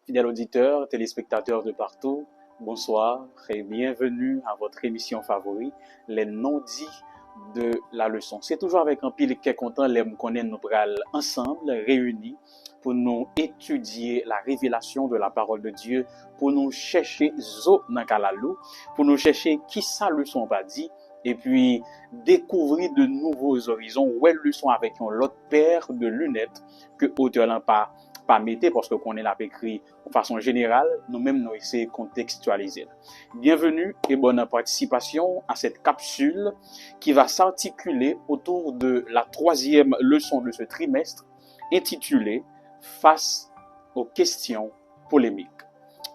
Fidèles auditeurs, téléspectateurs de partout, bonsoir et bienvenue à votre émission favorite, les non-dits de la leçon. C'est toujours avec un pile qui est content, les connaît nous pral ensemble, réunis, pour nous étudier la révélation de la parole de Dieu, pour nous chercher zo dans kalalou, pour nous chercher qui ça leçon pas dit, et puis découvrir de nouveaux horizons, ou elles leçon avec une autre paire de lunettes que auteur n'a pas mettre parce que qu'on est là écrit de façon générale, nous-mêmes nous essayons de contextualiser. Bienvenue et bonne participation à cette capsule qui va s'articuler autour de la troisième leçon de ce trimestre intitulée Face aux questions polémiques.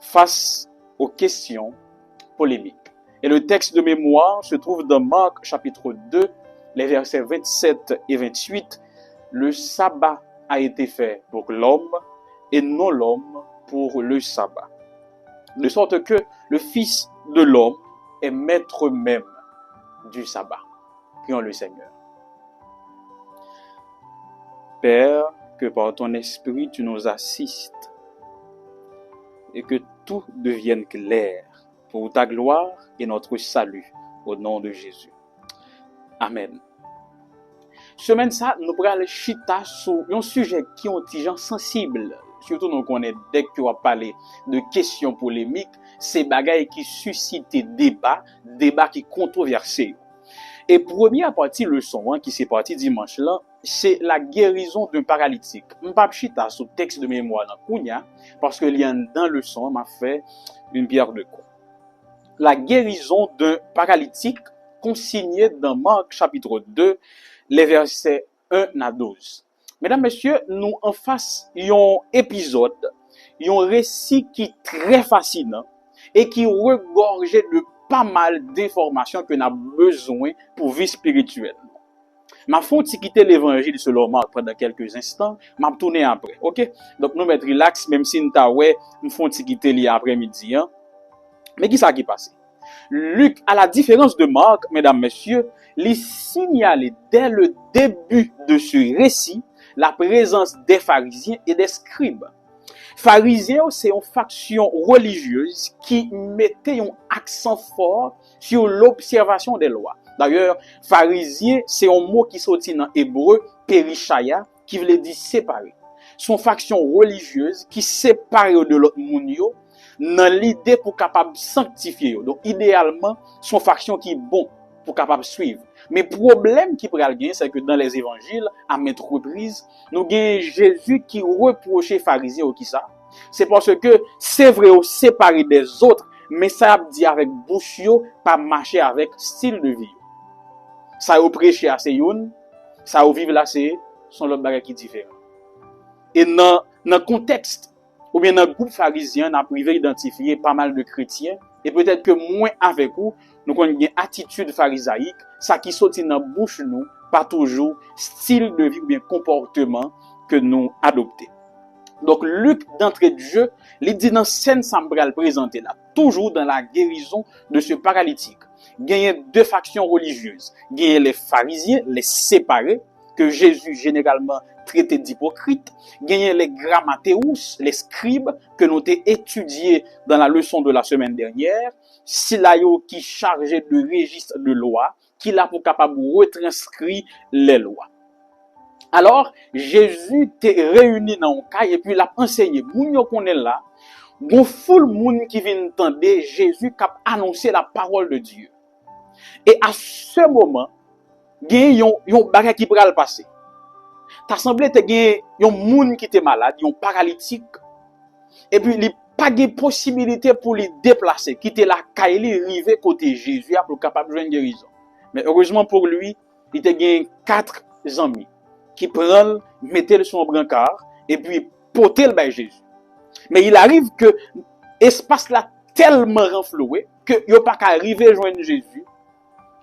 Face aux questions polémiques. Et le texte de mémoire se trouve dans Marc chapitre 2, les versets 27 et 28. Le sabbat a été fait pour l'homme et non l'homme pour le sabbat. De sorte que le Fils de l'homme est maître même du sabbat. Prions le Seigneur. Père, que par ton esprit tu nous assistes et que tout devienne clair pour ta gloire et notre salut au nom de Jésus. Amen. Semaine ça, nous prenons chita sur un sujet qui est un petit genre sensible. Surtout nous connaissons dès que tu vas parler de questions polémiques, c'est bagailles qui suscitent débat qui controversé. Et première partie leçon qui s'est partie dimanche là, c'est la guérison d'un paralytique. M'pa chita sur texte de mémoire dans Kounia parce que lien dans leçon m'a fait une pierre de coups. La guérison d'un paralytique consignée dans Marc chapitre 2 les versets 1 à 12. Mesdames, messieurs, nous en face un épisode, un récit qui est très fascinant et qui regorge de pas mal d'informations que nous avons besoin pour vie spirituelle. Ma faut quitter l'évangile selon Marc pendant quelques instants, m'a tourner après, OK? Donc nous mettre relax même si nous faut quitter l'après-midi hein. Mais qui ça qui passe? Luc, à la différence de Marc, mesdames, messieurs, les signale dès le début de ce récit la présence des pharisiens et des scribes. Pharisiens, c'est une faction religieuse qui mettait un accent fort sur l'observation des lois. D'ailleurs, pharisien, c'est un mot qui sortit dans hébreu, perishaya, qui veut dire séparer. Son faction religieuse qui sépare de l'autre monde dans l'idée pour capable sanctifier. Donc, idéalement, son faction qui est bon pour capable suivre. Mais problème qui pourrait gagner, c'est que dans les évangiles, à maintes reprises, nous gagnons Jésus qui reprochait pharisiens ou qui ça. C'est parce que c'est vrai au séparé des autres, mais ça dit avec bouche pas marcher avec style de vie. Ça au prêcher à c'est une, ça au vivre là c'est son l'autre bagage qui différent. Et dans le contexte ou bien dans le groupe pharisien, on a privé identifier pas mal de chrétiens, et peut-être que moins avec vous, nous avons une attitude pharisaïque, ça qui sortit dans la bouche nous, pas toujours style de vie ou bien comportement que nous adoptons. Donc, Luc, d'entrée de jeu, il dit dans scène sambrale présentée là, toujours dans la guérison de ce paralytique. Il y a deux factions religieuses. Il y a les pharisiens, les séparés, que Jésus généralement traitait d'hypocrites. Il y a les grammatéus, les scribes, que nous avons étudiés dans la leçon de la semaine dernière. Silayo qui chargeait de registre de loi, qui l'a pour capable de retranscrire les lois. Alors, Jésus t'est réuni dans un cas et puis il a enseigné. Moun qu'on est là, gon foule moun qui vient entendre Jésus qui a annoncé la parole de Dieu. Et à ce moment, il y a un bagage qui pourra le passer. T'as semblé que il y a un moun qui était malade, un paralytique. Et puis il pas de possibilité pour les déplacer, quitter la caille, arriver côté Jésus pour capable de jouer une guérison. Mais heureusement pour lui, il a gagné 4 amis qui prennent, mettez sur un brancard et puis porter le bain Jésus. Mais il arrive que l'espace là tellement renfloué que il pas qu'à arriver à joindre Jésus.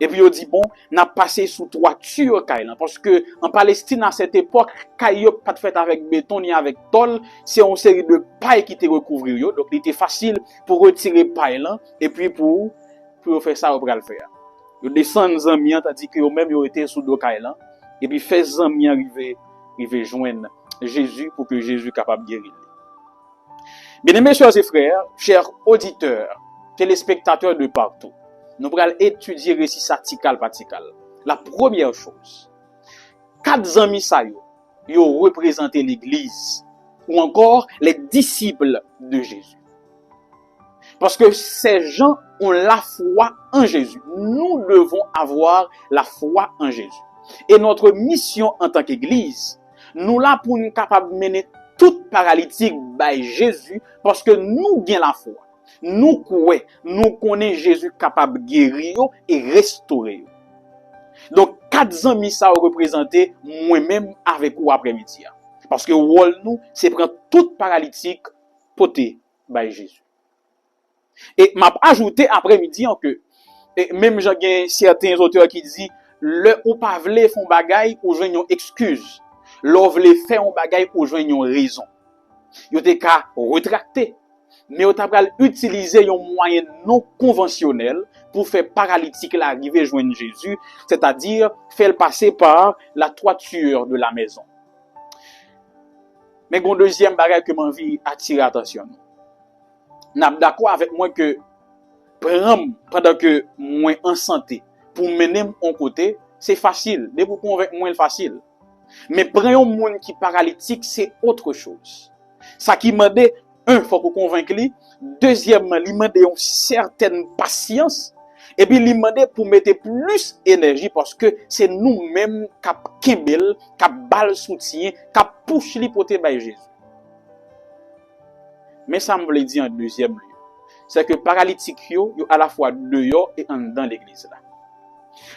Et puis il dit bon, n'a passé sous toiture caille parce que en Palestine à cette époque, caille pas fait avec béton ni avec tôle, c'est une série de paille qui était recouvrir donc il était facile pour retirer paille là et puis pour faire ça au le faire. Yo descend zami t'a dit que yo même yo était sous do caille là et puis fait zami arriver joindre Jésus pour que Jésus capable guérir. Bien-aimés, chers et frères, chers auditeurs, téléspectateurs de partout, nous allons étudier le récit satical patical. La première chose, 4 amis ça yo représenté l'église ou encore les disciples de Jésus. Parce que ces gens ont la foi en Jésus. Nous devons avoir la foi en Jésus. Et notre mission en tant qu'église, nous là pour nous capables de mener tout paralytique by Jésus parce que nous gagnons la foi. Nous croyons, nous connaissons Jésus capable de guérir et restaurer. Donc, 4 amis ça représenté moi-même avec vous après-midi. Parce que nous, c'est prendre tout paralytique poté by Jésus. Et m'a ajouté après-midi que même j'ai certains auteurs qui disent le ou pas vle font bagay ou joindre une excuse. L'on vle faire un bagay ou joindre une raison. Yo te ka retracter. Mais on t'a utiliser un moyen non conventionnel pour faire paralytique l'arrivée joindre Jésus, c'est-à-dire faire passer par la toiture de la maison. Mais un deuxième bagay que m'envie attirer attention. N'a d'accord avec moi que pendant que moi en santé pour mener mon côté, c'est facile. Dès pour convaincre moi, c'est facile. Mais prendre un monde qui paralytique, c'est autre chose. Ça qui m'a dit, faut qu'on convaincre lui. Deuxièmement, il m'a dit une certaine patience. Et puis, il m'a dit pour mettre plus d'énergie parce que c'est nous-mêmes qui kembel, qui bal soutien, qui pousse li pour te bay Jésus. Mais ça me veut dire en deuxième lieu. C'est que paralytique yo à la fois dehors et en dedans l'église là.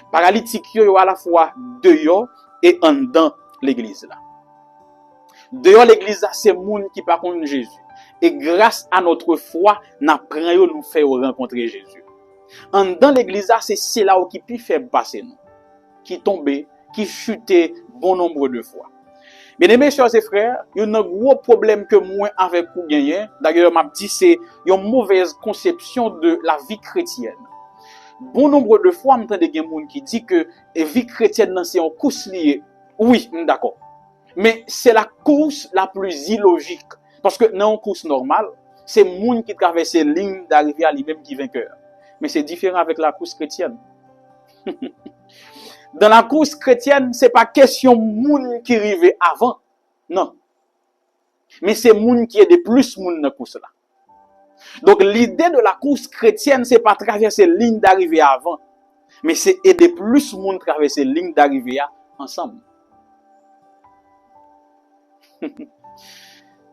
Paralytique yo à la fois dehors et en dedans l'église là. Dehors l'église là, c'est moun qui pas connaît Jésus. Et grâce à notre foi, n'apprend yo nous faire rencontrer Jésus. En dedans l'église là, c'est là qui peut faire passer nous. Qui tomber, qui chuter bon nombre de fois. Bien-aimés, chers et frères, il y a un gros problème que moi avec vous gagnez. D'ailleurs, m'a dit c'est une mauvaise conception de la vie chrétienne. Bon nombre de fois, m'entend des gens qui dit que la vie chrétienne c'est une course liée. Oui, d'accord. Mais c'est la course la plus illogique parce que dans une course normale, c'est monde qui traverse les lignes d'arrivée à lui-même qui vainqueur. Mais c'est différent avec la course chrétienne. Dans la course chrétienne, c'est pas question moun qui arrive avant. Non. Mais c'est moun qui est de plus moun dans la course là. Donc l'idée de la course chrétienne, c'est pas traverser ligne d'arrivée avant, mais c'est aider plus moun traverser ligne d'arrivée ensemble.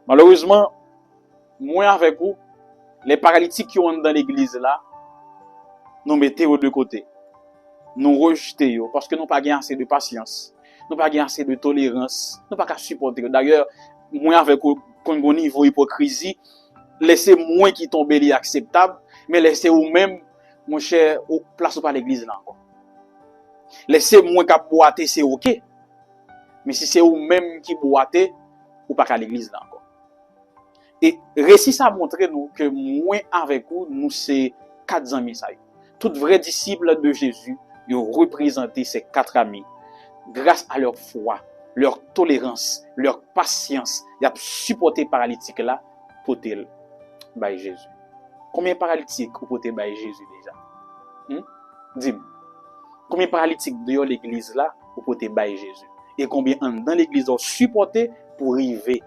Malheureusement, moi avec vous, les paralytiques qui sont dans l'église là, nous mettons de côté. Nous rejetons parce que nous pas assez de patience, nous pas assez de tolérance, nous pas supporter. D'ailleurs, moi avec un niveau hypocrisie, laissez moi qui tombe li acceptable, mais laissez vous même mon cher au place pas l'église là encore. Laissez moi qui boiter c'est OK. Mais si c'est vous même qui boiter ou pas à l'église là encore. Et récit ça montre nous que moi avec vous nous c'est 4 amis ça. Toutes vrais disciples de Jésus, ils ont représenté ces 4 amis grâce à leur foi, leur tolérance, leur patience. Ils ont supporté paralytique là pour tel by Jésus. Combien de paralytiques pour tel by Jésus déjà? Dis-moi. Combien de paralytiques de l'église là pour tel by Jésus? Et combien dans l'église ont supporté pour arriver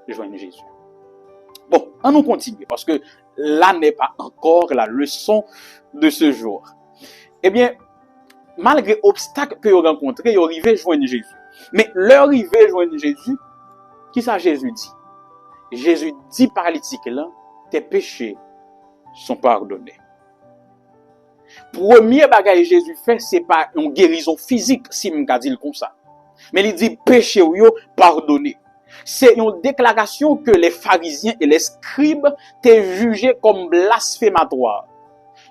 joindre Jésus? Bon, on nous continue parce que là n'est pas encore la leçon de ce jour. Eh bien, malgré obstacles que vous rencontrez, vous arrivez joindre Jésus. Mais leur arrivée joindre Jésus, qui ça Jésus dit? Jésus dit paralytique là, tes péchés sont pardonnés. Premier bagage Jésus fait, c'est pas une guérison physique, si m'ka dit comme ça. Mais il dit péché ou yo pardonné. C'est une déclaration que les pharisiens et les scribes t'ont jugé comme blasphématoire.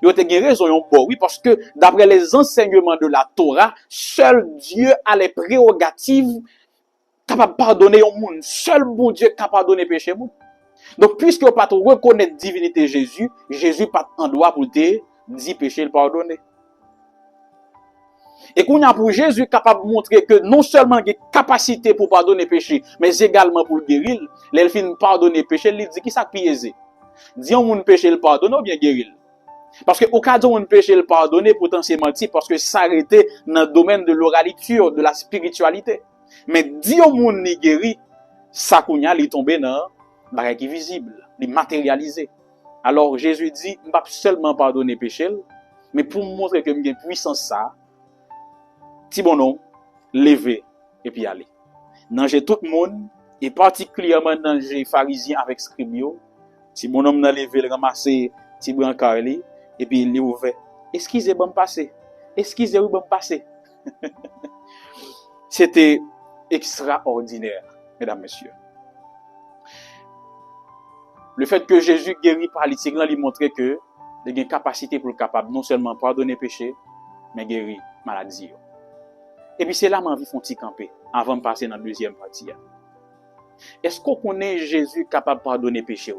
Ils ont eu raison, oui, parce que d'après les enseignements de la Torah, seul Dieu a les prérogatives capables de pardonner au monde. Seul bon Dieu capable de pardonner péché. Donc, puisque vous ne pouvez pas reconnaître la divinité de Jésus, Jésus pas en droit pour te dire péché le pardonner. Et qu'on a pour Jésus capable de montrer que non seulement il a capacité pour pardonner péché, mais également pour le guérir. Il fin pardonner péché, il dit qui ça piéger. Dit on moun péché le pardonner ou bien guérir. Parce que au cas où on péché le pardonner, pourtant c'est menti parce que ça arrêté dans le domaine de l'oraliture, de la spiritualité. Mais dit on moun ni guéri, ça kounya li tombe dans bagay qui visible, li matérialisé. Alors Jésus dit, m'pas seulement pardonner péché, mais pour montrer que j'ai puissance ça, petit bonhomme, lever et puis aller. Nanger tout le monde, et particulièrement nanger les pharisiens avec scribio, petit bonhomme n'a levé, le ramasser, petit brancard et puis il est ouvert. Excusez-moi me passer. Excusez-moi me passer. C'était extraordinaire, mesdames, messieurs. Le fait que Jésus guérit paralytique, lui montrait que il a une capacité pour le capable non seulement pardonner péché, mais guérir maladie. Et puis c'est là que m'envie font petit camper avant de passer dans la deuxième partie. Est-ce qu'on connaît Jésus capable de pardonner péché?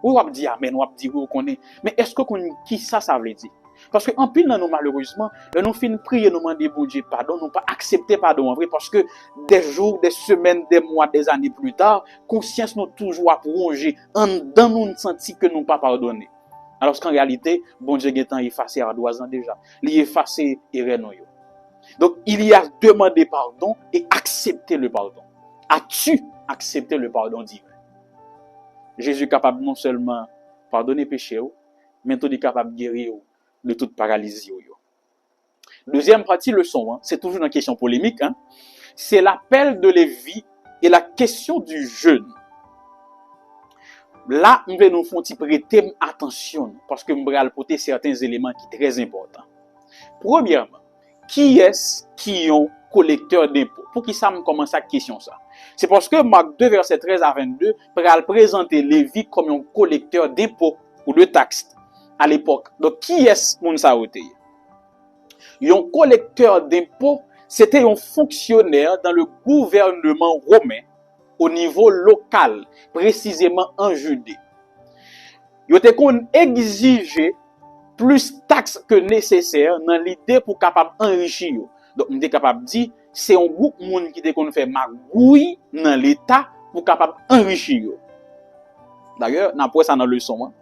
Ou on dit amen, on dit oui, on connaît. Mais est-ce qu'on connaît qui ça veut dire? Parce que en pile nous malheureusement, nous finissons prier, nous demander bon Dieu pardon, nous pas accepter pardon en vrai parce que des jours, des semaines, des mois, des années plus tard, conscience nous toujours à plonger en dans nous senti que nous pas pardonner. Alors qu'en réalité, bon Dieu est effacé à 2 ans déjà. Il est effacé erreur nous. Donc il y a demandé pardon et accepter le pardon. As-tu accepté le pardon divin? Jésus est capable non seulement pardonner péché, mais il est capable de guérir de toute paralysie. Deuxième partie, leçon, c'est toujours une question polémique. C'est l'appel de Lévi et la question du jeûne. Là, nous allons nous prêter attention parce que nous allons porter certains éléments qui sont très importants. Premièrement, qui est-ce qui ont collecteur d'impôts? Pour qui ça me commence à question ça? C'est parce que Marc 2, verset 13 à 22, va présenter Lévi comme un collecteur d'impôts ou de taxes à l'époque. Donc, qui est-ce qu'on ça été? Un collecteur d'impôts, c'était un fonctionnaire dans le gouvernement romain au niveau local, précisément en Judée. Il était qu'on exigeait plus taxes que nécessaire dans l'idée pour capable enrichir. Donc, on était capable de dire, c'est un groupe de monde qui était qu'on fait magouille dans l'État pour capable enrichir. D'ailleurs, on a pas ça dans le leçon.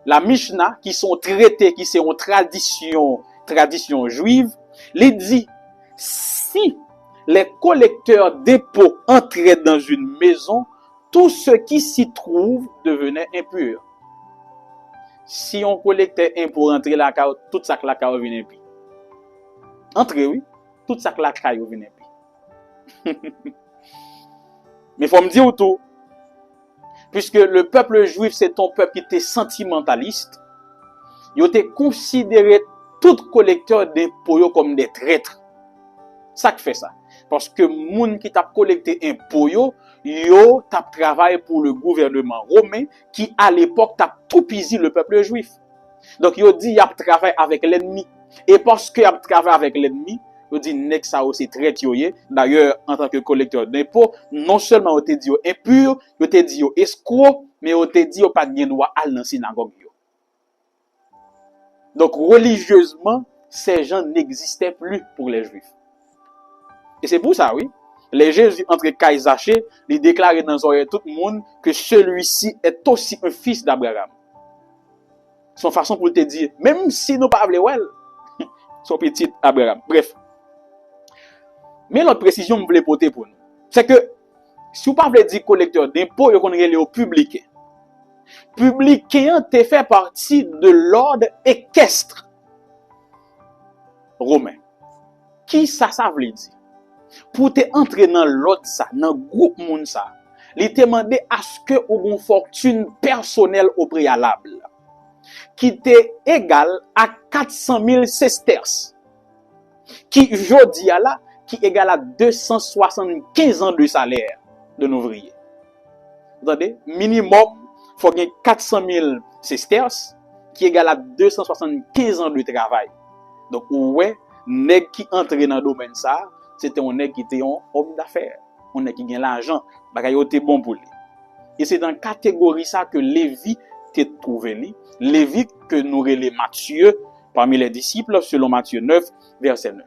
La Mishnah, qui sont traités, qui sont tradition juive, les dit, si les collecteurs d'impôts entraient dans une maison, tout ce qui s'y trouve devenait impur. Si on collectait impôts entrer la caille, tout ça que la caille vient impur. Entrer, oui, tout ça que la caille vient impur. Mais faut me dire tout. Puisque le peuple juif, c'est un peuple qui était sentimentaliste, il était considéré tout collecteur d'impôts comme des traîtres. Ça qui fait ça. Parce que moun qui t'a collecté impôts, yo t'a travaillé pour le gouvernement romain qui à l'époque t'a tout pisi le peuple juif. Donc yo dit y a travaillé avec l'ennemi. Et parce que y a travaillé avec l'ennemi, yo dit nek ça aussi traite yo. D'ailleurs, en tant que collecteur d'impôts, non seulement yo te dit yo impur, yo te dit yo escroc, mais yo te dit yo pas de droit à la synagogue yo. Donc religieusement, ces gens n'existaient plus pour les juifs. Et c'est pour ça, oui. Les Jésus entre Caïsaché, il déclarait dans l'oreille tout le monde que celui-ci est aussi un fils d'Abraham. Son façon pour te dire, même si nous pas well, son petit Abraham. Bref. Mais l'autre précision que je voulais porter pour nous, c'est que si vous ne voulez pas dire collecteur d'impôts, vous connaissez les publicains. Publicain te fait partie de l'ordre équestre romain. Qui ça veut dire? Pour te entrer dans l'ordre ça, dans le groupe moun ça, il te demandé à ce que ou une fortune personnelle au préalable qui était égale à 400 000 sesterces, qui jodi à là qui égale à 275 ans de salaire d'un ouvrier. Vous entendez? Minimum faut gagner 400 000 sesterces qui égale à 275 ans de travail. Donc ouais, nèg qui entre dans le domaine ça, c'était un nèg qui était un homme d'affaires, un nèg qui gagne l'argent, bagay yo était bon pour lui. Et c'est dans catégorie ça que Lévi t'est trouvé lui. Lévi que nous relé Matthieu parmi les disciples, selon Matthieu 9, verset 9.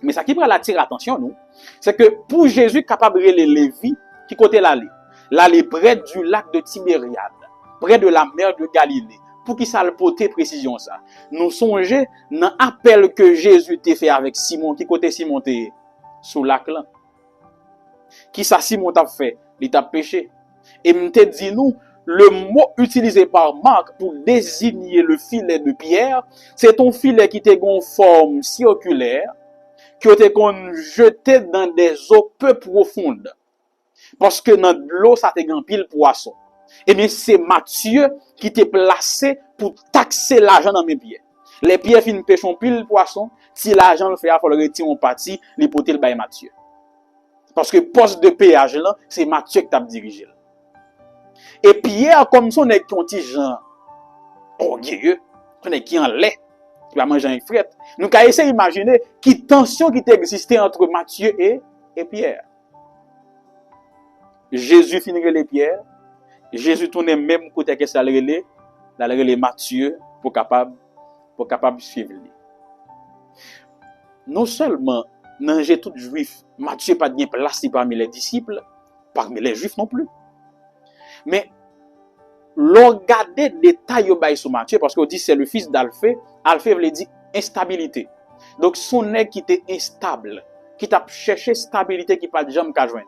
Mais ça qui va attirer l'attention, nous, c'est que pour Jésus capable de Lévi, qui côté l'aller près du lac de Tibériade, près de la mer de Galilée, pour qu'il ça le porter précision ça. Nous songeons dans l'appel que Jésus t'a fait avec Simon, qui côté Simon t'es sous lac là. Qui ça Simon t'a fait? Il t'a péché. Et m'te dit nous, le mot utilisé par Marc pour désigner le filet de Pierre, c'est un filet qui était en forme circulaire, qui était jeté dans des eaux peu profondes. Parce que dans l'eau, ça était un pile poisson. Eh bien, c'est Matthieu qui t'est placé pour taxer l'argent dans mes pieds. Les pieds finissent pêchant pile poisson. Si l'argent le fait, il faut le retirer en partie, l'hypothèse by Matthieu. Parce que poste de péage là, c'est Matthieu qui t'a dirigé. Et Pierre, comme son est contingent orgueilleux, son est qui en lait, qui va manger un frette. Nous avons essayé d'imaginer qui tension qui existait entre Matthieu et Pierre. Jésus finirait les pierres. Jésus tournait même côté que ça le Matthieu pour capable suivre lui. Non seulement dans j'ai tout juif, Matthieu pas bien placé parmi les disciples, parmi les juifs non plus. Mais l'on regarde des détails sur Matthieu parce qu'on dit c'est le fils d'Alphée. Alphée veut dire instabilité. Donc son nez qui était instable, qui t'a cherché stabilité qui pas de jambe qu'à joindre.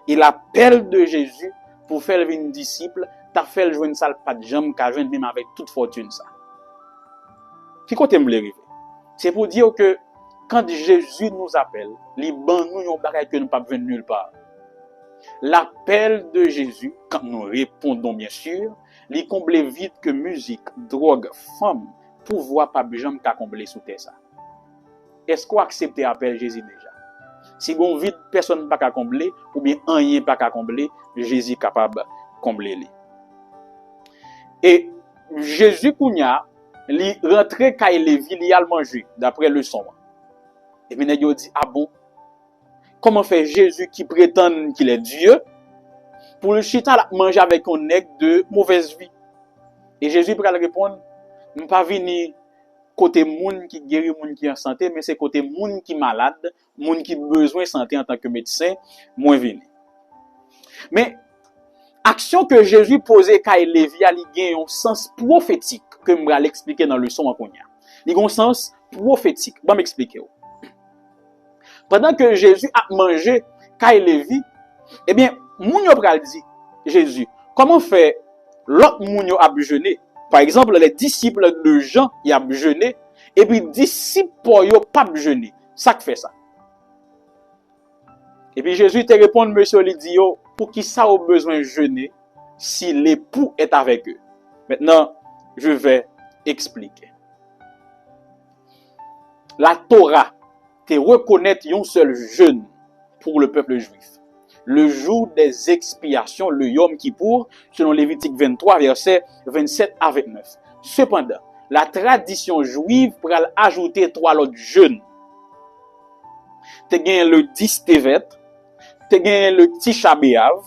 Et l'appel de Jésus pour faire venir disciple, t'as fait joindre ça pas de jambe qu'à joindre même avec toute fortune ça. Qui côté me arrivé? C'est pour dire que quand Jésus nous appelle, il ban nous un bagage que nous pas venir nulle part. L'appel de Jésus, quand nous répondons bien sûr, il comble vite que musique, drogue, femme, pouvoir pas jamais qu'à combler sous terre ça. Est-ce qu'on accepte l'appel Jésus déjà? Si on vide personne pas qu'à combler ou bien rien pas qu'à combler, Jésus est capable de combler. Et Jésus kounya, il rentre quand il est il a mangé d'après le son. Et bien il dit ah bon, comment fait Jésus qui prétend qu'il est Dieu pour le chita manger avec un nègre de mauvaise vie? Et Jésus peut répondre, nous pas venir côté moun qui guérit, moun qui en santé, mais c'est côté moun qui malade, moun qui besoin de santé en tant que médecin, moins venu. Mais action que Jésus posait quand il Lévi, il a un sens prophétique que je vais l'expliquer dans le son en konya. Il a un sens prophétique. Je vais m'expliquer. Pendant que Jésus a mangé quand il Lévi, eh bien, moun yo pral dit Jésus, comment fait l'autre moun yo a jeûné? Par exemple, les disciples de Jean, ils ont jeûné, et puis les disciples n'ont pas jeûné. Ça fait ça. Et puis Jésus te répond, monsieur, il dit, pour qui ça a besoin de jeûner si l'époux est avec eux? Maintenant, je vais expliquer. La Torah te reconnaît un seul jeûne pour le peuple juif. Le jour des expiations, le Yom Kippour, selon Lévitique 23, versets 27 à 29. Cependant, la tradition juive pourra ajouter 3 autres jeûnes. Tu as le 10 Tevet, tu as le Tisha B'Av,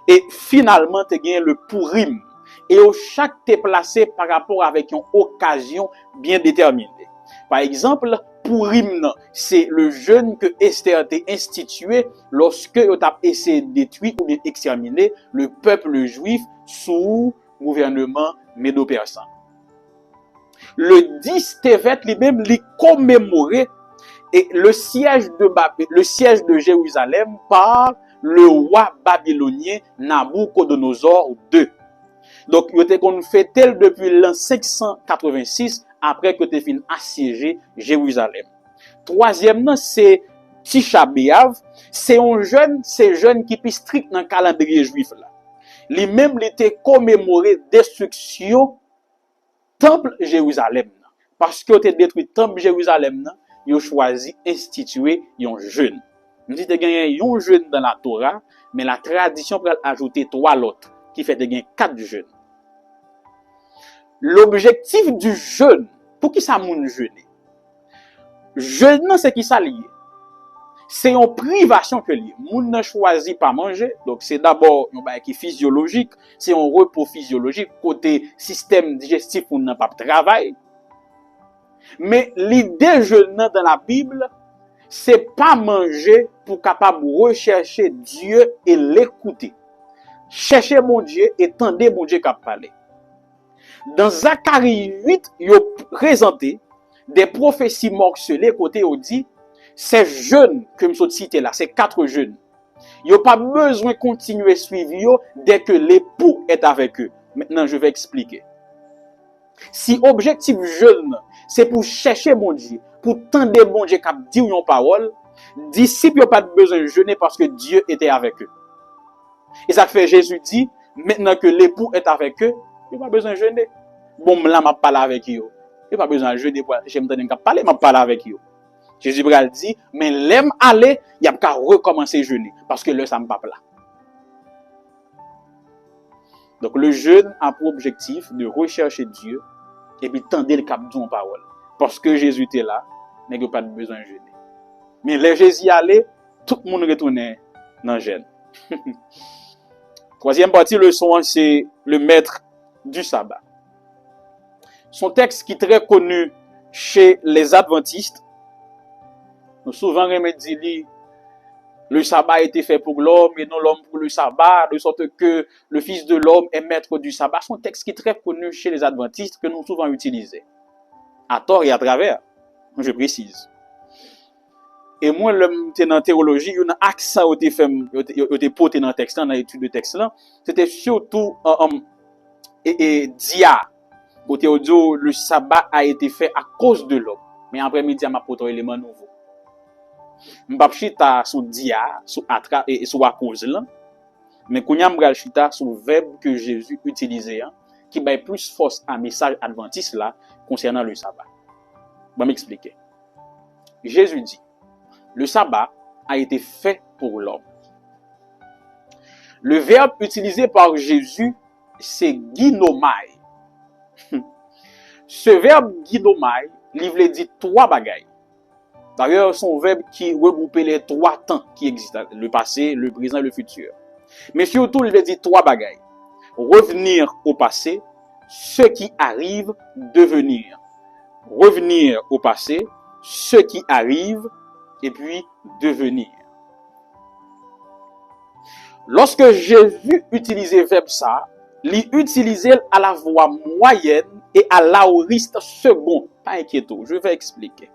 et finalement, tu as le Purim. Et chaque est placé par rapport avec une occasion bien déterminée. Par exemple, Purim, c'est le jeûne que Esther a institué lorsque il a essayé de détruire ou bien exterminer le peuple juif sous gouvernement médo-persan. Le 10 Tevet lui-même lui commémoré et le siège de Jérusalem par le roi babylonien Nabucodonosor II. Donc, il était qu'on fêtait depuis l'an 586 après que tu fin assiégé Jérusalem. Troisièmement, c'est Tisha B'Av, c'est un jeune qui est strict dans le calendrier juif là. Lui-même il était commémoré destruction temple Jérusalem parce que tu détruit temple Jérusalem là, il a choisi instituer un jeûne. Nous dit gagner un jeûne dans la Torah, mais la tradition peut ajouter 3 autres qui fait gagner 4 jeûnes. L'objectif du jeûne, pour qui ça moun jeûner? Jeûne, c'est qui ça lié? C'est une privation que lié. Moun n'a choisi pas manger, donc c'est d'abord un bail qui physiologique, c'est un repos physiologique, côté système digestif, on n'a pas de travail. Mais l'idée jeûne dans la Bible, c'est pas manger pour capable rechercher Dieu et l'écouter. Chercher mon Dieu et tendre mon Dieu qui parler. Dans Zacharie 8, il a présenté des prophéties morcelées côté on dit ces jeunes que je cité là, ces 4 jeunes. Ils n'ont pas besoin de continuer à suivre dès que l'époux est avec eux. Maintenant, je vais expliquer. Si objectif jeune, c'est pour chercher mon Dieu, pour tendre mon Dieu qui dit une parole, disciples n'ont pas besoin de jeûner parce que Dieu était avec eux. Et ça fait Jésus dit, maintenant que l'époux est avec eux, il n'y a pas besoin de jeûner. Bon, là, je parle avec eux. Il n'y a pas besoin de jeûner. J'aime parler, je parle avec eux. Jésus dit, mais l'aime aller, il y a qu'à recommencer à jeûner. Parce que là, ça ne me pas là. Donc, le jeûne a pour objectif de rechercher Dieu et puis tendre le cap de parole. Parce que Jésus était là, il n'y a pas besoin de jeûner. Mais là, Jésus allait, tout le monde retournait dans le jeûne. Troisième partie, leçon, c'est le maître du sabbat. Son texte qui est très connu chez les adventistes, nous souvent remédie le sabbat a été fait pour l'homme et non l'homme pour le sabbat, de sorte que le Fils de l'homme est maître du sabbat. Son texte qui est très connu chez les adventistes que nous souvent utilisé. À tort et à travers, je précise. Et moi, dans la théologie, il y a un accent qui a été porté dans le texte, dans l'étude de texte là. C'était surtout dia. Côté audio, le sabbat a été fait à cause de l'homme. Mais après-midi, m'a porté un élément nouveau. M'bap chita sous dia, sous atra et sous à cause là. Mais kounya m'bral chita sous verbe que Jésus utilisait, qui baille plus force à message adventiste là concernant le sabbat. Je vais m'expliquer. Jésus dit, le sabbat a été fait pour l'homme. Le verbe utilisé par Jésus, c'est ginomai. Ce verbe ginomai, il veut dire 3 bagailles. D'ailleurs, son verbe qui regroupe les 3 temps qui existent, le passé, le présent et le futur. Mais surtout, il veut dire 3 bagailles. Revenir au passé, ce qui arrive, devenir. Revenir au passé, ce qui arrive, et puis devenir. Lorsque Jésus utilisait le verbe ça, il utilisait à la voix moyenne et à l'aoriste second. Pas inquiétez-vous, je vais expliquer.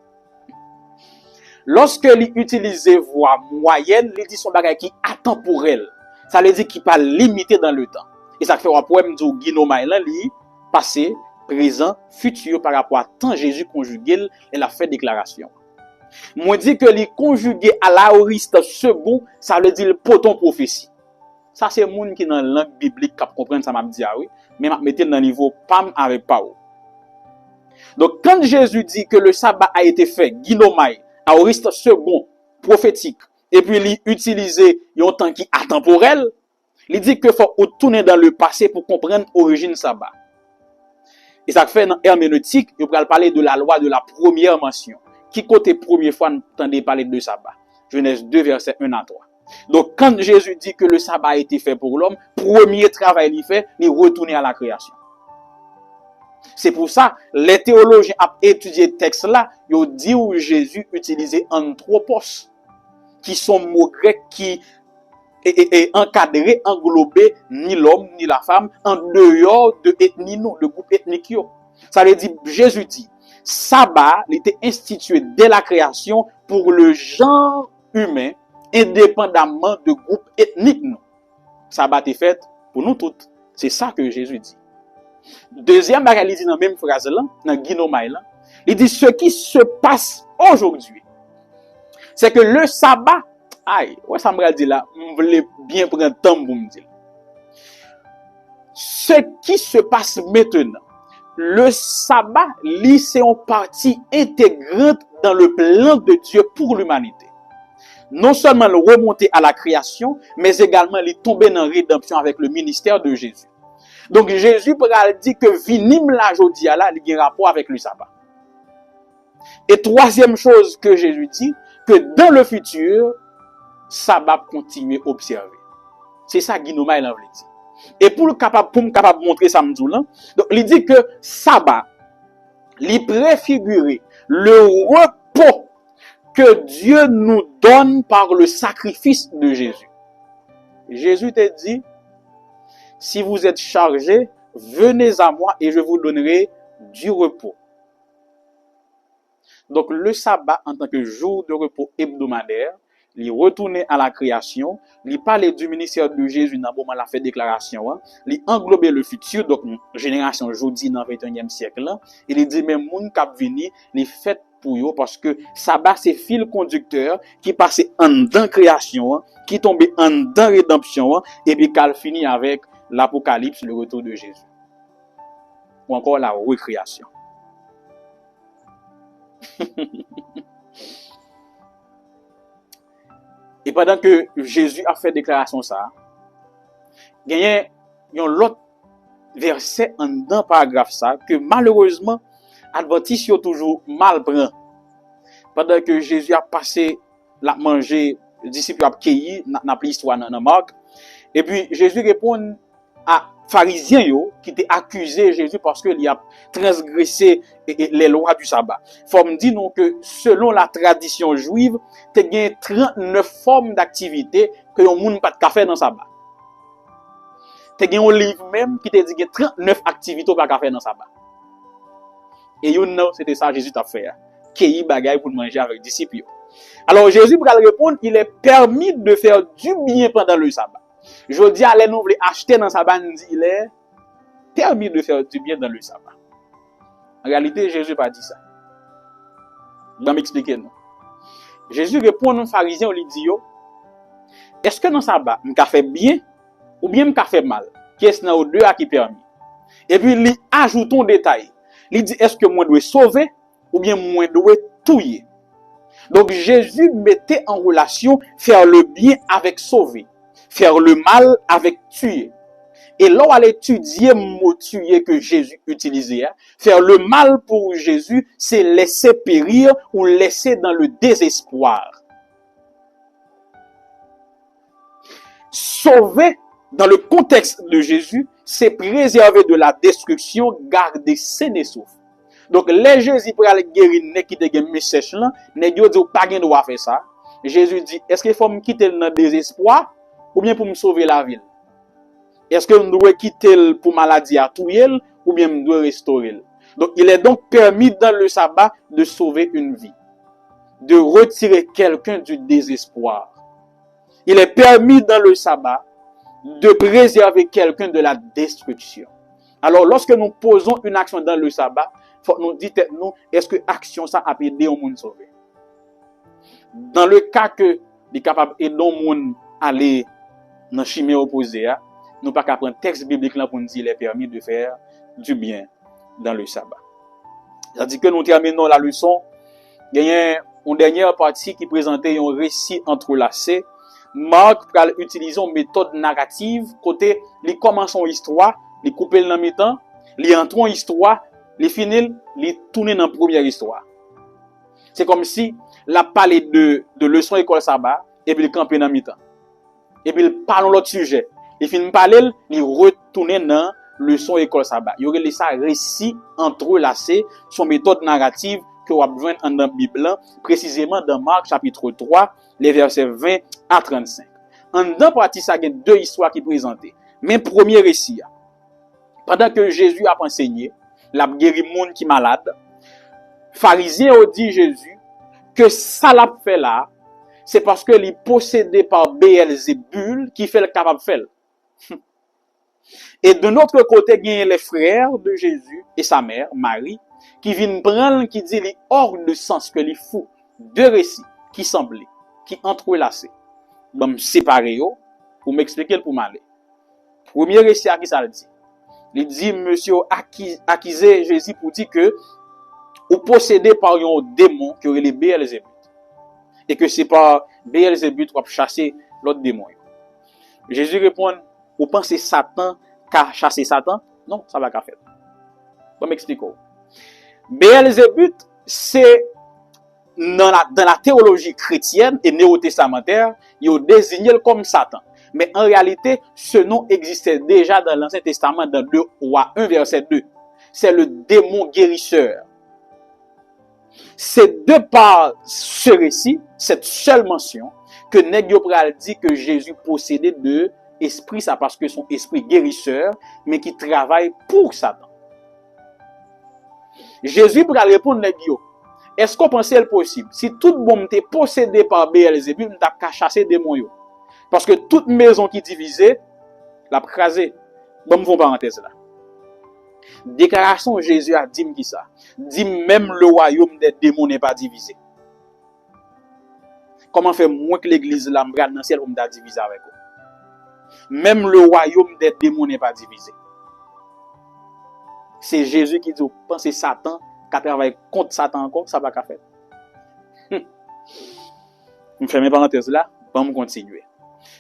Lorsque il utilisait voix moyenne, il dit son bagage qui est atemporel. Ça veut dire qu'il n'est pas limité dans le temps. Et ça fait un poème du Guinomai, li passé, présent, futur par rapport à temps Jésus conjugué et la fait déclaration. Moi dit que les conjugué à l'aoriste second, ça veut dire le poton prophétie. Ça c'est monde qui dans la langue biblique qui comprendre ça m'a dit oui, mais m'a mettre dans niveau pam avec pao. Donc quand Jésus dit que le sabbat a été fait ginomai, aoriste second, prophétique, et puis il utilisé un temps qui est atemporel, il dit que faut retourner dans le passé pour comprendre l'origine sabbat. Et ça fait dans herméneutique, il va parler de la loi de la première mention. Qui côté première fois nous entendez parler de sabbat? Genèse 2 versets 1 à 3. Donc quand Jésus dit que le sabbat a été fait pour l'homme, premier travail il fait, il retourner à la création. C'est pour ça les théologiens ont étudié ce texte là, ils ont dit où Jésus utilisait anthropos, qui sont mots grecs qui est encadré, englobé ni l'homme ni la femme en dehors de ethnie nous, le groupe ethnique. Ça veut dire Jésus dit sabbat était institué dès la création pour le genre humain indépendamment de groupe ethnique nous. Sabbat est fait pour nous toutes. C'est ça que Jésus dit. Deuxième bagage, il dit dans la même phrase là, dans Guinomai là, il dit ce qui se passe aujourd'hui. C'est que le sabbat, aïe, ouais ça me dit là, je voulais bien prendre temps pour me dire. Ce qui se passe maintenant, le sabbat, c'est une partie intégrante dans le plan de Dieu pour l'humanité. Non seulement le remonter à la création, mais également il tomber dans la rédemption avec le ministère de Jésus. Donc Jésus dit que vinim la jodia là, il y a un rapport avec le sabbat. Et troisième chose que Jésus dit, que dans le futur, sabbat continue à observer. C'est ça Guinoma il a dit. Et pour me capable montrer ça m'dou là, donc il dit que sabbat li préfigurer le repos que Dieu nous donne par le sacrifice de Jésus. Jésus t'a dit, si vous êtes chargés, venez à moi et je vous donnerai du repos. Donc le sabbat en tant que jour de repos hebdomadaire, il retourner à la création, il parler du ministère de Jésus dans le moment la fait déclaration, il englober le futur, donc génération aujourd'hui dans le 21e siècle, et il dit même moun k'ap vini, il fait pour eux parce que sabbat c'est fil conducteur qui passe en dedans création, qui tombe en dedans rédemption et puis qu'elle finit avec l'apocalypse, le retour de Jésus. Ou encore la recréation. Et pendant que Jésus a fait déclaration ça, il y a un autre verset en dans paragraphe ça que malheureusement Adventiste a toujours mal prend. Pendant que Jésus a passé la manger, les disciples ont cueilli dans l'histoire dans Marc, et puis Jésus répond à pharisiens qui étaient accusés Jésus parce qu'il a transgressé les lois du sabbat. Faut me dire non que selon la tradition juive, il y a 39 formes d'activité que on monde pas de faire dans sabbat. Il y a un livre même qui te dit qu'il y a 39 activités pas de faire dans sabbat. Et c'était ça Jésus t'a fait. Cueillir bagaille pour manger avec disciples. Alors Jésus pour répondre, il est permis de faire du bien pendant le sabbat. Je dis à les nous voulons acheter dans le sabbat, il est permis de faire du bien dans le sabbat. En réalité, Jésus n'a pas dit ça. Je vais m'expliquer. Jésus répond aux pharisiens, il dit, est-ce que dans le sabbat, je fait bien ou bien je fait mal? Qui est-ce dans les deux qui permis? Et puis, il ajoute un détail. Il dit, est-ce que moi je dois sauver ou bien moi je dois tuer? Donc, Jésus mettait en relation faire le bien avec sauver. Faire le mal avec tuer. Et là, on va étudier le mot tuer que Jésus utilisait. Faire le mal pour Jésus, c'est laisser périr ou laisser dans le désespoir. Sauver, dans le contexte de Jésus, c'est préserver de la destruction, garder sain et sauf. Donc, les Jésus pour aller guérir, qui te gagne message là, ne dit pas de droit faire ça. Jésus dit, est-ce qu'il faut me quitter dans le désespoir? Ou bien pour me sauver la ville? Est-ce que je dois quitter pour maladie à tout ou bien je dois restaurer? Donc, il est donc permis dans le sabbat de sauver une vie, de retirer quelqu'un du désespoir. Il est permis dans le sabbat de préserver quelqu'un de la destruction. Alors, lorsque nous posons une action dans le sabbat, il faut nous dire, est-ce que l'action ça a aidé au monde sauver? Dans le cas que il est capable d'aider au monde à aller dans le chemin opposé, nous pas qu'à prendre un texte biblique là pour nous dire qu'il est permis de faire du bien dans le sabbat. C'est-à-dire que nous terminons la leçon. Il y a une dernière partie qui présentait un récit entrelacé. Marc va utiliser une méthode narrative, côté, il commence son histoire, il coupe le mi-temps, il entre en histoire, il finit, il tourne dans la première histoire. C'est comme si il a parlé de leçon école sabbat, et puis il campe dans mi-temps. Et puis il parle de l'autre sujet. Il finit de parler, il retourne dans leçon école sabbat. Il y aurait ça récit entrelacé, son méthode narrative que vous avez besoin dans la Bible, précisément dans Marc chapitre 3, les versets 20 à 35. En dans partie, ça y a deux histoires qui présentent. Mais premier récit, pendant que Jésus a enseigné, il a guéri le monde qui est malade, pharisiens ont dit Jésus que ça l'a fait là, c'est parce que il est possédé par Béelzébul qui fait le capable de faire. Et de notre côté, il y a les frères de Jésus et sa mère, Marie, qui viennent prendre, qui dit, il est hors de sens que les fous. Deux récits qui semblaient, qui entrelacés. Bon, me séparer pour m'expliquer pour m'aller. Premier récit à qui ça le dit. Il dit, monsieur, accusé Jésus pour dire que, ou possédé par un démon qui aurait les Béelzébut. Et que c'est par Béelzébut qu'on va chasser l'autre démon. Jésus répond, vous pensez Satan qu'a chassé Satan? Non, ça va qu'à faire. Bon, m'expliquer. Béelzébut, c'est dans la théologie chrétienne et néo-testamentaire, il est désigné comme Satan. Mais en réalité, ce nom existait déjà dans l'Ancien Testament, dans 2 Rois 1, verset 2. C'est le démon guérisseur. C'est de par ce récit, cette seule mention, que nèg yo pral dit que Jésus possédait de esprit, ça parce que son esprit guérisseur, mais qui travaille pour Satan. Jésus pral répondre nèg yo, est-ce qu'on pensait le possible? Si tout bon était possédé par Beelzébul, m'ta ka chasser démon yo. Parce que toute maison qui divisait, l'a crasé. Bon, mon parenthèse là. Déclaration Jésus a dit qui ça? Dit même le royaume des démons n'est pas divisé. Comment faire moins que l'église là m'brad dans ciel pour m'ta diviser avec vous? Même le royaume des démons n'est pas divisé. C'est Jésus qui dit pensez Satan qui travaille contre Satan encore, ça va pas faire. Je ferme parenthèse là, on continuer.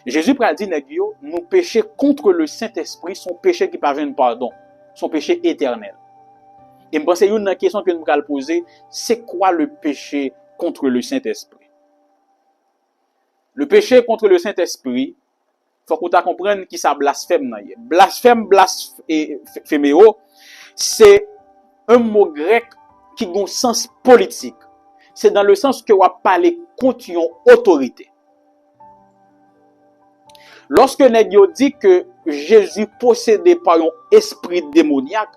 Jésus pral dit nèg yo, nous pécher contre le Saint-Esprit, son péché qui pas de pardon, son péché éternel. Et me pense une question que nous allons poser, c'est quoi le péché contre le Saint-Esprit? Le péché contre le Saint-Esprit, faut qu'on comprenne qui ça blasphème nan. Blasphéméo, c'est un mot grec qui a un sens politique. C'est dans le sens que on parler contre une autorité. Lorsque nèg yo dit que Jésus possédé par un esprit démoniaque,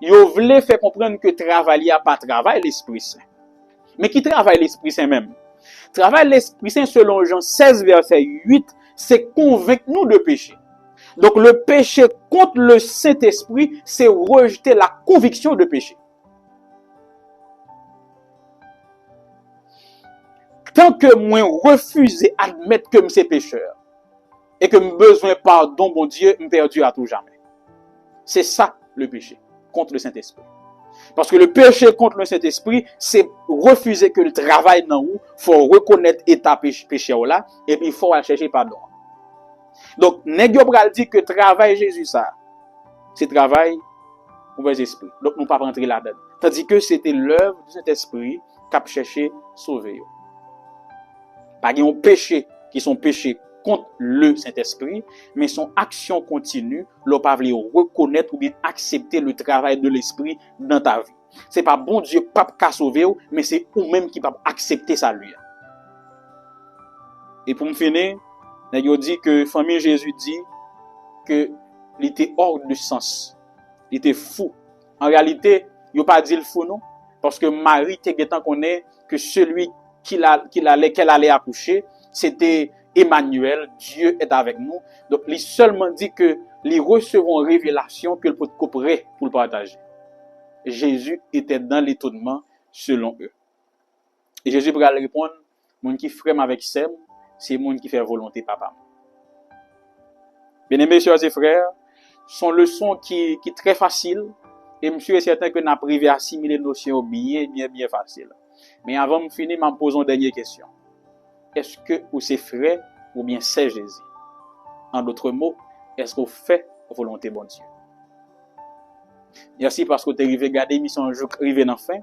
yo voulait faire comprendre que travail a pas travail l'Esprit Saint. Mais qui travaille l'Esprit Saint même? Travail l'Esprit Saint selon Jean 16 verset 8, c'est convaincre nous de péché. Donc le péché contre le Saint-Esprit, c'est rejeter la conviction de péché. Tant que moi refuser admettre que je suis pécheur et que j'ai besoin de pardon, bon Dieu, je perdu à tout jamais. C'est ça le péché contre le Saint-Esprit. Parce que le péché contre le Saint-Esprit, c'est refuser que le travail dans vous, faut reconnaître état péché là et puis il faut aller chercher pardon. Donc, nèg yo pral dit que travail Jésus ça, c'est travail mauvais esprit. Donc nous pas rentrer là-dedans. Tandis que c'était l'œuvre du Saint-Esprit qui a cherché sauver yo. Pas un péché qui sont péchés contre le Saint-Esprit, mais son action continue, l'on pas reconnaître ou bien accepter le travail de l'Esprit dans ta vie. C'est pas bon Dieu pas qu'à sauver, mais c'est ou même qui pas accepter ça lui. Et pour me finir, il dit que famille Jésus dit que il était hors de sens, il était fou. En réalité, il pas dit le fou non, parce que Marie t'étant connaît que celui qu'elle allait accoucher, c'était Emmanuel, Dieu est avec nous. Donc, il seulement dit que ils recevront révélation que peut couper pour le partager. Jésus était dans l'étonnement selon eux. Et Jésus va répondre, mon qui frème avec Sem, c'est mon qui fait volonté papa. Bien-aimés sœurs et frères, son leçon qui est très facile, et monsieur est certain que n'a privé à assimiler notions bien facile. Mais avant de finir, je me pose une dernière question. Est-ce que vous c'est frère ou bien c'est Jésus? En d'autres mots, est-ce que vous faites volonté bon Dieu? Merci parce que vous avez regardé l'émission un jour arrivé dans fin,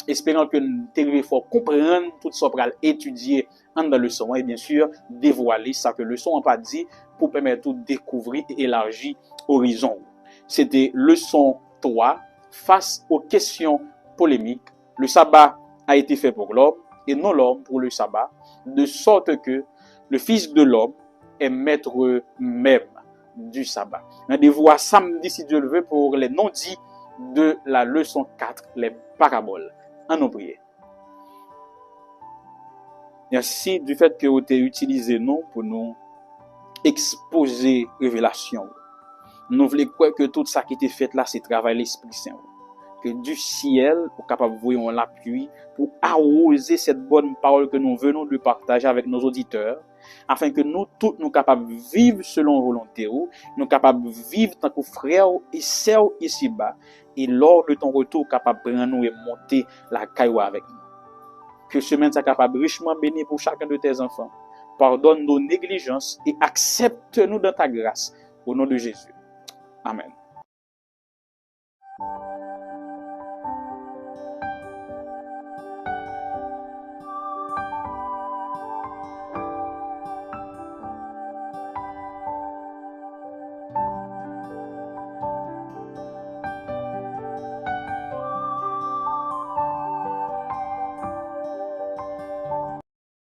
espérant que vous avez fort comprendre tout ce qu'on étudier dans la leçon et bien sûr dévoiler ça que le leçon n'a pas dit pour permettre de découvrir et élargir l'horizon. C'était leçon 3 face aux questions polémiques. Le sabbat a été fait pour l'homme et non l'homme pour le sabbat, de sorte que le Fils de l'homme est maître même du sabbat. Rendez-vous à samedi si Dieu le veut pour les non-dits de la leçon 4, les paraboles. En nous prier. Merci du fait que vous avez utilisé nous pour nous exposer révélation. Nous voulons croire que tout ça qui était fait là, c'est travail l'Esprit Saint. Que du ciel, nous capable de voir l'appui pour arroser cette bonne parole que nous venons de partager avec nos auditeurs, afin que nous tous nous capables de vivre selon volonté, nous capables de vivre tant que frères et sœurs ici-bas, et lors de ton retour, capable de prendre nous et monter la caillou avec nous. Que semaine soit capable richement béni pour chacun de tes enfants. Pardonne nos négligences et accepte-nous dans ta grâce. Au nom de Jésus. Amen.